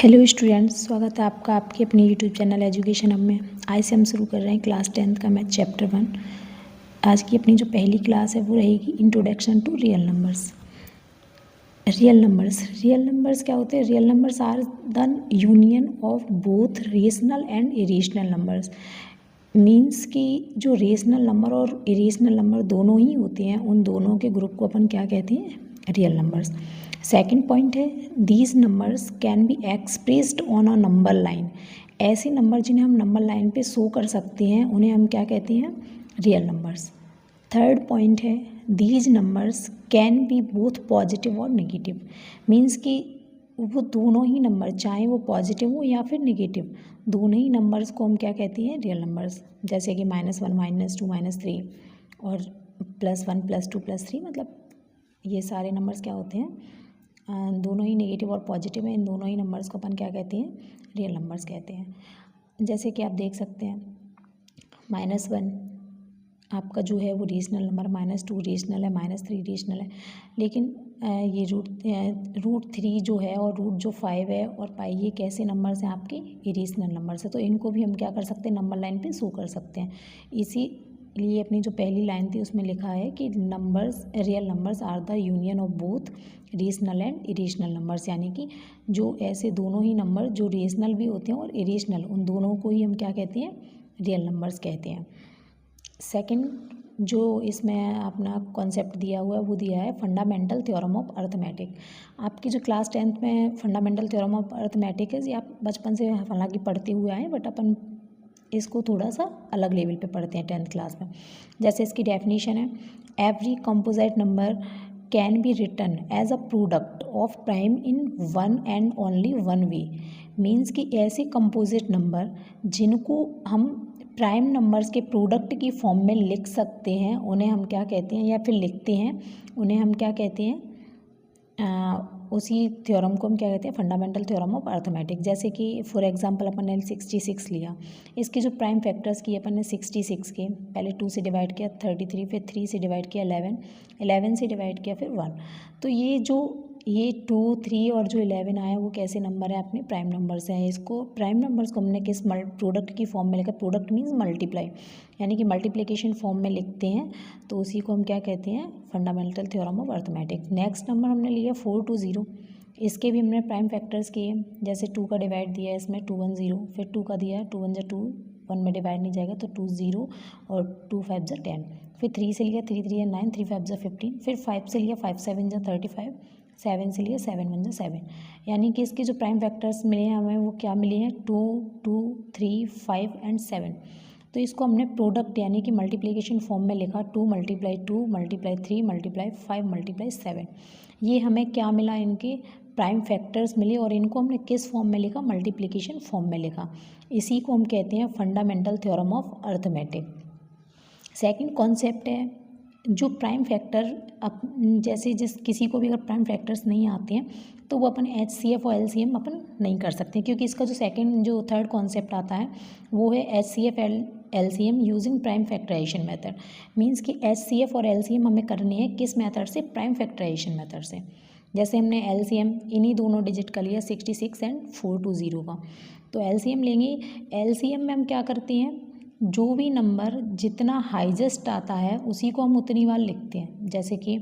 Hello students, स्वागत है आपका आपके अपने यूट्यूब चैनल एजुकेशन हब में। आज से हम शुरू कर रहे हैं क्लास 10th का मैथ चैप्टर 1। आज की अपनी जो पहली क्लास है वो रहेगी introduction to real numbers. Real numbers क्या होते हैं? Real numbers are the union of both rational and irrational numbers. Means कि जो रेशनल नंबर और इरेशनल नंबर दोनों ही होते हैं, उन दोनों के ग्रुप को अपन क्या कहते हैं? Real numbers. सेकंड पॉइंट है, these numbers can be expressed on a number line. ऐसे नंबर जिन्हें हम नंबर लाइन पे शो कर सकते हैं उन्हें हम क्या कहते हैं? Real numbers. थर्ड पॉइंट है, these numbers can be both positive और नेगेटिव। मीन्स कि वो दोनों ही नंबर, चाहे वो पॉजिटिव हो या फिर नेगेटिव, दोनों ही नंबर्स को हम क्या कहते हैं? Real numbers. जैसे कि -1 -2 -3 और +1 +2 +3, मतलब ये सारे नंबर्स क्या होते हैं? दोनों ही नेगेटिव और पॉजिटिव है। इन दोनों ही नंबर्स को अपन क्या कहते हैं? रियल नंबर्स कहते हैं। जैसे कि आप देख सकते हैं, -1 आपका जो है वो रेशनल नंबर, -2 रेशनल है, -3 रेशनल है, लेकिन ये √3 जो है और √5 है और पाई, ये कैसे नंबर्स हैं? आपके इरेशनल नंबर्स है। तो इनको भी हम क्या कर सकते हैं? नंबर लाइन पे शो कर सकते हैं। इसीलिए अपनी जो पहली लाइन थी उसमें लिखा है कि real numbers are the union of both rational and irrational numbers. यानी कि जो ऐसे दोनों ही नंबर जो रेशनल भी होते हैं और इरेशनल, उन दोनों को ही हम क्या कहते हैं? रियल नंबर्स कहते हैं। सेकंड जो इसमें अपना कॉन्सेप्ट दिया हुआ है वो दिया है फंडामेंटल थ्योरम ऑफ अर्थमेटिक। आपकी जो क्लास 10th में फंडामेंटल थ्योरम ऑफ अर्थमेटिक है, ये आप बचपन से हालांकि पढ़ते हुए आए, बट अपन इसको थोड़ा सा अलग लेवल पे पढ़ते हैं 10th क्लास में। जैसे इसकी डेफिनेशन है, every composite number can be written as a product of prime in one and only one way. Means कि ऐसे कंपोजिट नंबर जिनको हम प्राइम नंबर्स के प्रोडक्ट की फॉर्म में लिख सकते हैं उन्हें हम क्या कहते हैं, या फिर लिखते हैं उन्हें हम क्या कहते हैं? उसी थ्योरम को हम क्या कहते हैं? Fundamental theorem of arithmetic. जैसे कि फॉर एग्जांपल अपन ने 66 लिया, इसके जो प्राइम फैक्टर्स किए अपन ने 66 के, पहले 2 से डिवाइड किया 33, फिर 3 से डिवाइड किया 11 से डिवाइड किया फिर 1। तो ये 2, 3 और जो 11 आया वो कैसे नंबर है? अपने प्राइम नंबर्स हैं। इसको प्राइम नंबर्स को हमने किस प्रोडक्ट की फॉर्म में लिखा? प्रोडक्ट मीन्स मल्टीप्लाई, यानी कि मल्टीप्लिकेशन फॉर्म में लिखते हैं, तो उसी को हम क्या कहते हैं? Fundamental theorem of arithmetic. Next number हमने लिया 4 to 0। इसके भी हमने प्राइम फैक्टर्स किए, जैसे 2 का डिवाइड दिया है इसमें 2 1 0, फिर 2 का दिया 2 1 2, 1 में डिवाइड नहीं जाएगा तो 2 0 और 2 5 10, फिर 3 से लिया 3 3 9, 3 5 15, फिर 5 से लिया 5 7 35, 7 से लिया 7 1 7। यानी कि इसके जो प्राइम फैक्टर्स मिले हैं हमें वो क्या मिले हैं? 2 2 3 5 एंड 7। तो इसको हमने प्रोडक्ट यानी कि मल्टीप्लिकेशन फॉर्म में लिखा, 2 × 2 × 3 × 5 × 7। ये हमें क्या मिला? इनके प्राइम फैक्टर्स मिले और इनको हमने किस फॉर्म में लिखा? मल्टीप्लिकेशन फॉर्म में लिखा। इसी को हम कहते हैं fundamental theorem of arithmetic. Second concept है, जो प्राइम फैक्टर जैसे किसी को भी अगर प्राइम फैक्टर्स नहीं आते हैं तो वो अपन HCF और LCM अपन नहीं कर सकते, क्योंकि इसका जो थर्ड कॉन्सेप्ट आता है वो है HCF LCM using prime factorisation method. Means कि HCF और LCM हमें करनी है किस मेथड से? प्राइम फैक्टराइजेशन मेथड से। जैसे हमने LCM इन्हीं दोनों डिजिट का लिया 66 एंड 4 to 0 का, तो LCM लेंगे। LCM में हम क्या करते हैं? जो भी नंबर जितना हाईएस्ट आता है उसी को हम उतनी बार लिखते हैं। जैसे कि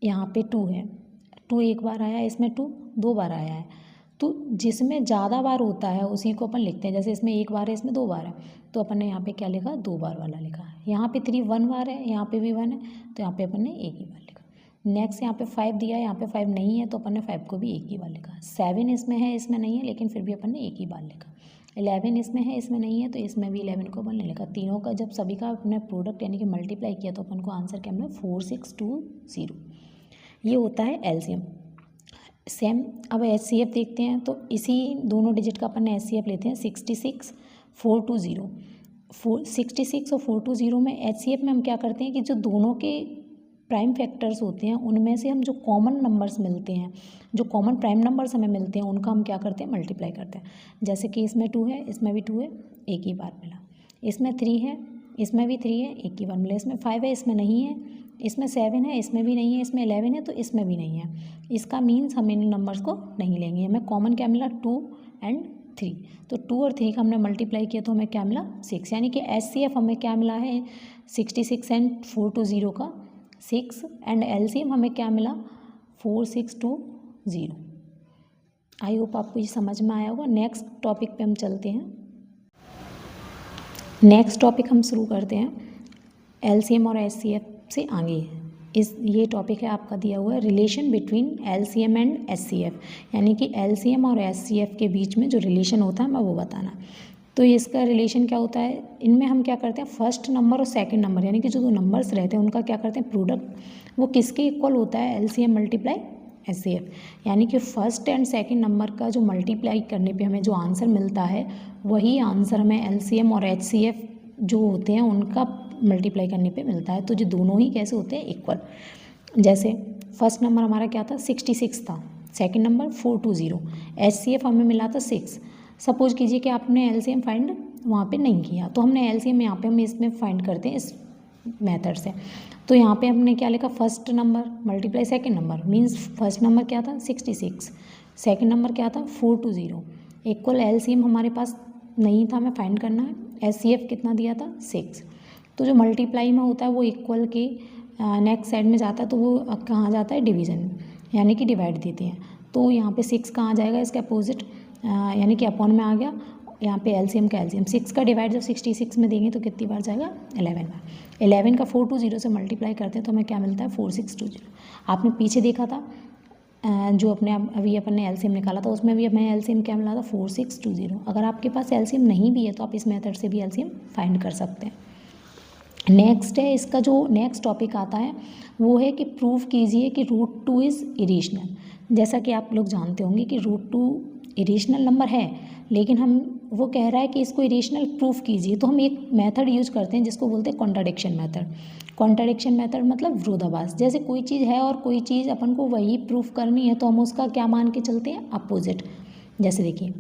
यहाँ पे 2 है, 2 एक बार आया है, इसमें 2 2 बार आया है, तो जिसमें ज़्यादा बार होता है उसी को अपन लिखते हैं। जैसे इसमें 1 बार है, इसमें 2 बार है, तो अपन ने यहाँ पे क्या लिखा? 2 बार वाला लिखा। यहाँ पे 3 1 बार है, यहाँ पे भी 1 है, तो यहाँ पे अपन ने एक ही बार लिखा। नेक्स्ट यहाँ पे 5 दिया है, यहाँ पे 5 नहीं है, तो अपन ने 5 को भी एक ही बार लिखा। 7 इसमें है, इसमें नहीं है, लेकिन फिर भी अपन ने एक ही बार लिखा। 11 इसमें है, इसमें नहीं है, तो इसमें भी 11 को अपन ने लिखा। तीनों का जब सभी का अपने प्रोडक्ट यानी कि मल्टीप्लाई किया तो अपन को आंसर क्या मिला? 4620। ये होता है LCM। सेम अब HCF देखते हैं, तो इसी दोनों डिजिट का अपन ने HCF लेते हैं 66 4 to 0। 66 और 4 to 0 में HCF में हम क्या करते हैं कि जो दोनों के प्राइम फैक्टर्स होते हैं उनमें से हम जो कॉमन नंबर्स मिलते हैं, जो कॉमन प्राइम नंबर्स हमें मिलते हैं, उनका हम क्या करते हैं? मल्टीप्लाई करते हैं। जैसे कि इसमें 2 है, इसमें भी 2 है, एक ही बार मिला। इसमें 3 है, इसमें भी 3 है, एक ही बार मिला। इसमें 5 है, इसमें नहीं है, इसमें 7 है, इसमें भी नहीं है, इसमें 11 है, तो इसमें भी नहीं है। इसका मीन्स हम इन नंबर्स को नहीं लेंगे। हमें कॉमन क्या मिला 2 एंड 3। तो 2 और 3 का हमने मल्टीप्लाई किया तो हमें क्या मिला 6, यानी कि HCF हमें क्या मिला है 66 एंड 420 का 6 एंड LCM हमें क्या मिला 4620। आई होप आपको ये समझ में आया होगा। नेक्स्ट टॉपिक पे हम चलते हैं। नेक्स्ट टॉपिक हम शुरू करते हैं LCM और HCF से आगे। ये टॉपिक है आपका दिया हुआ है relation between LCM and HCF, यानी कि LCM और HCF के बीच में जो रिलेशन होता है हमें वो बताना। तो इसका रिलेशन क्या होता है, इनमें हम क्या करते हैं फर्स्ट नंबर और सेकंड नंबर यानी कि जो दो नंबर्स रहते हैं उनका क्या करते हैं प्रोडक्ट वो किसके इक्वल होता है LCM मल्टीप्लाई HCF, यानी कि फर्स्ट एंड सेकंड नंबर का जो मल्टीप्लाई करने पे हमें जो आंसर मिलता है वही आंसर हमें LCM और HCF जो होते हैं उनका मल्टीप्लाई करने पे मिलता है। तो जो दोनों ही कैसे होते हैं इक्वल। जैसे फर्स्ट नंबर हमारा क्या था 66 था, सेकंड नंबर 420, HCF हमें मिला था 6। सपोज कीजिए कि आपने LCM फाइंड वहाँ पे नहीं किया तो हमने LCM यहाँ पे हम इसमें फाइंड करते हैं इस मेथड से। तो यहाँ पे हमने क्या लिखा first number multiply second number means first number क्या था 66, सेकंड नंबर क्या था 420 इक्वल LCM हमारे पास नहीं था, हमें फाइंड करना है। HCF कितना दिया था 6। तो जो मल्टीप्लाई में होता है वो इक्वल के नेक्स्ट साइड में जाता है तो वो कहाँ जाता है डिवीज़न यानी कि डिवाइड देते हैं। तो यहाँ पे 6 कहाँ जाएगा इसके अपोजिट यानी कि अपॉन में आ गया। यहाँ पे LCM का LCM 6 का डिवाइड जब 66 में देंगे तो कितनी बार जाएगा 11 बार। 11 का 420 से मल्टीप्लाई करते हैं तो हमें क्या मिलता है 4620। आपने पीछे देखा था जो अपने अभी अपन ने LCM निकाला था उसमें भी हमें LCM क्या मिला था 4620। अगर आपके पास LCM नहीं भी है तो आप इस मेथड से भी LCM फाइंड कर सकते हैं। नेक्स्ट है इसका जो नेक्स्ट टॉपिक आता है वो है कि प्रूव कीजिए कि √2 इज़ इरेशनल। जैसा कि आप लोग जानते होंगे कि √2 इरेशनल नंबर है लेकिन हम वो कह रहा है कि इसको इरेशनल प्रूफ कीजिए तो हम एक मेथड यूज करते हैं जिसको बोलते हैं कॉन्ट्राडिक्शन मेथड। कॉन्ट्राडिक्शन मेथड मतलब विरोधाभास। जैसे कोई चीज़ है और कोई चीज़ अपन को वही प्रूफ करनी है तो हम उसका क्या मान के चलते हैं अपोजिट। जैसे देखिए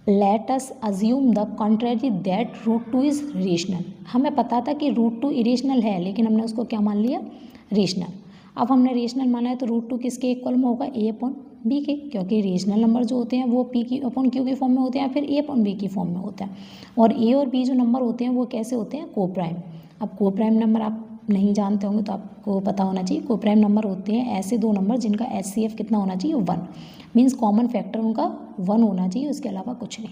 let us assume the contrary that √2 is rational. हमें पता था कि √2 इरेशनल है लेकिन हमने उसको क्या मान लिया रेशनल। अब हमने रेशनल माना है तो √2 किसके इक्वल में होगा A/B के, क्योंकि रेशनल नंबर जो होते हैं वो P/Q की फॉर्म में होते हैं या फिर A/B की फॉर्म में होता है। और A और B जो नंबर होते हैं वो कैसे होते हैं कोप्राइम। अब कोप्राइम नंबर आप नहीं जानते होंगे तो आपको पता होना चाहिए। कोप्राइम नंबर होते हैं ऐसे दो नंबर जिनका HCF कितना होना चाहिए 1 मीन्स कॉमन फैक्टर उनका 1 होना चाहिए, उसके अलावा कुछ नहीं।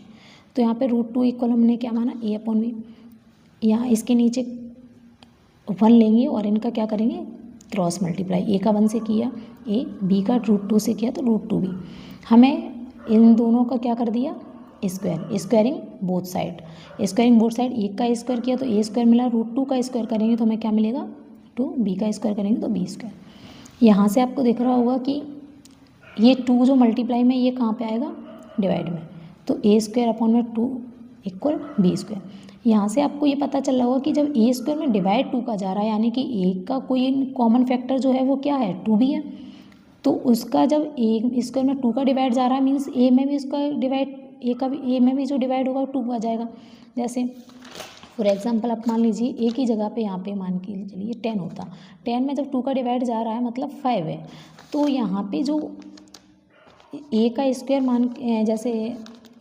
तो यहाँ पे √2 इक्वल हमने क्या माना A/B। यहाँ इसके नीचे 1 लेंगे और इनका क्या करेंगे क्रॉस मल्टीप्लाई। A का 1 से किया A, B का √2 से किया तो √2 भी। हमें इन दोनों का क्या कर दिया square, squaring both side. Squaring both side एक का स्क्वायर किया तो A² मिला, √2 का स्क्वायर करेंगे तो हमें क्या मिलेगा 2, B का स्क्वायर करेंगे तो B²। यहाँ से आपको दिख रहा होगा कि ये 2 जो मल्टीप्लाई में ये कहाँ पे आएगा डिवाइड में, तो A²/2 इक्वल B²। यहाँ से आपको ये पता चल रहा होगा कि जब A² में डिवाइड 2 का जा रहा है यानी कि A का कोई कॉमन फैक्टर जो है वो क्या है 2 भी है, तो उसका जब A² में 2 का डिवाइड जा रहा है मीन्स A में भी उसका डिवाइड A में भी जो डिवाइड होगा 2 आ जाएगा। जैसे फॉर एग्जांपल आप मान लीजिए A की जगह पे यहाँ पे मान के चलिए 10 होता, 10 में जब 2 का डिवाइड जा रहा है मतलब 5 है, तो यहाँ पे जो A का स्क्वायर मान जैसे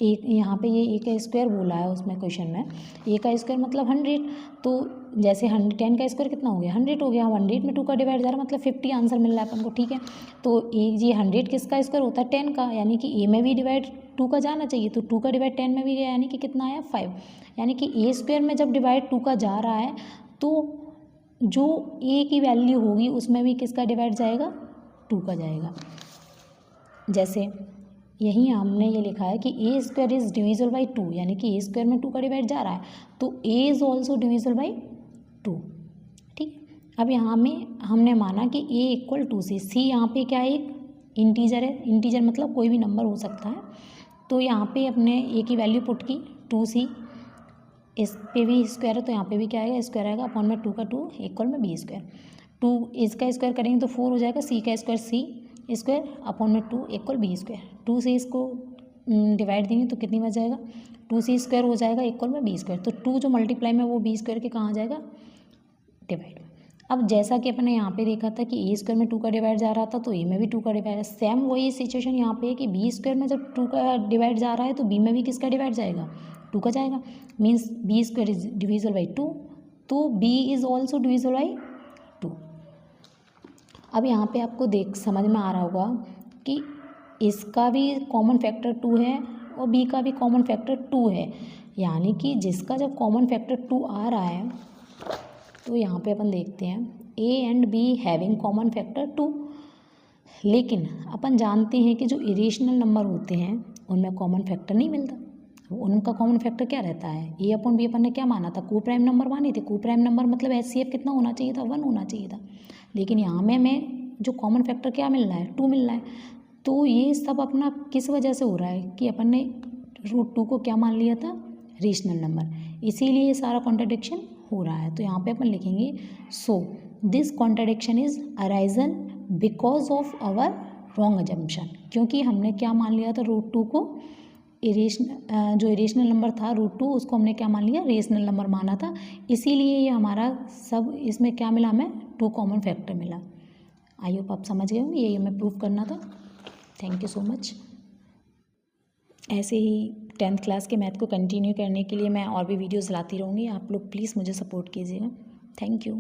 एक यहाँ पे ये A का स्क्वायर बोला है उसमें क्वेश्चन में, A का स्क्वायर मतलब 100, तो जैसे 10 का स्क्वायर कितना हो गया 100 हो गया। 100 में 2 का डिवाइड जा रहा है मतलब 50 आंसर मिल रहा है अपन को, ठीक है। तो ये 100 किसका स्क्वायर होता है 10 का, यानी कि A में भी डिवाइड 2 का जाना चाहिए, तो 2 का डिवाइड 10 में भी गया यानी कि कितना आया 5। यानी कि A² में जब डिवाइड 2 का जा रहा है तो जो A की वैल्यू होगी उसमें भी किसका डिवाइड जाएगा 2 का जाएगा। जैसे यहीं हमने ये लिखा है कि A² इज़ डिविजिबल बाई 2, यानी कि A² में 2 का डिवाइड जा रहा है तो A is also divisible by 2, ठीक। अब यहाँ में हमने माना कि A इक्वल 2 C, C यहाँ पे क्या है एक इंटीजर है, इंटीजर मतलब कोई भी नंबर हो सकता है। तो यहाँ पे अपने A की वैल्यू पुट की 2C, इस पे भी स्क्वायर है तो यहाँ पे भी क्या आएगा स्क्वायर आएगा, अपॉन में 2 का 2 इक्वल में B²। 2 इसका स्क्वायर करेंगे तो 4 हो जाएगा, C का स्क्वायर C स्क्वायर अपॉन में 2 इक्वल B²। 2 से इसको डिवाइड देंगे तो कितनी बच जाएगा 2C² हो जाएगा इक्वल में B²। तो 2 जो मल्टीप्लाई में वो B² के कहाँ आ जाएगा डिवाइड में। अब जैसा कि अपने यहाँ पे देखा था कि ए स्क्वायर में 2 का डिवाइड जा रहा था तो ए में भी 2 का डिवाइड, सेम वही सिचुएशन यहाँ पे है कि बी स्क्वायर में जब 2 का डिवाइड जा रहा है तो बी में भी किसका डिवाइड जाएगा, 2 का जाएगा। Means b square is divisible by 2, तो b is also divisible by 2। अब यहाँ पे आपको समझ में आ रहा होगा कि इसका भी कॉमन फैक्टर 2 है और बी का भी कॉमन फैक्टर 2 है, यानी कि जिसका जब कॉमन फैक्टर 2 आ रहा है तो यहाँ पे अपन देखते हैं A and be having common factor 2, लेकिन अपन जानते हैं कि जो इरेशनल नंबर होते हैं उनमें कॉमन फैक्टर नहीं मिलता। उनका कॉमन फैक्टर क्या रहता है, ए अपॉन बी अपन ने क्या माना था, को प्राइम नंबर माने थे। को प्राइम नंबर मतलब HCF कितना होना चाहिए था, 1 होना चाहिए था, लेकिन यहाँ में जो कॉमन फैक्टर क्या मिल रहा है, 2 मिल रहा है। तो ये सब अपना किस वजह से हो रहा है कि अपन ने √2 को क्या मान लिया था, रेशनल नंबर, इसीलिए ये सारा कॉन्ट्रडिक्शन हो रहा है। तो यहाँ पे अपन लिखेंगे so this contradiction is arisen because of our wrong assumption, क्योंकि हमने क्या मान लिया था, √2 को जो इरेशनल नंबर था √2 उसको हमने क्या मान लिया, रेशनल नंबर माना था, इसीलिए ये हमारा सब इसमें क्या मिला, हमें 2 कॉमन फैक्टर मिला। आई होप आप समझ गए होंगे, यही हमें प्रूव करना था। Thank you so much. ऐसे ही 10th क्लास के मैथ को कंटिन्यू करने के लिए मैं और भी वीडियोज़ लाती रहूँगी, आप लोग प्लीज़ मुझे सपोर्ट कीजिएगा। Thank you.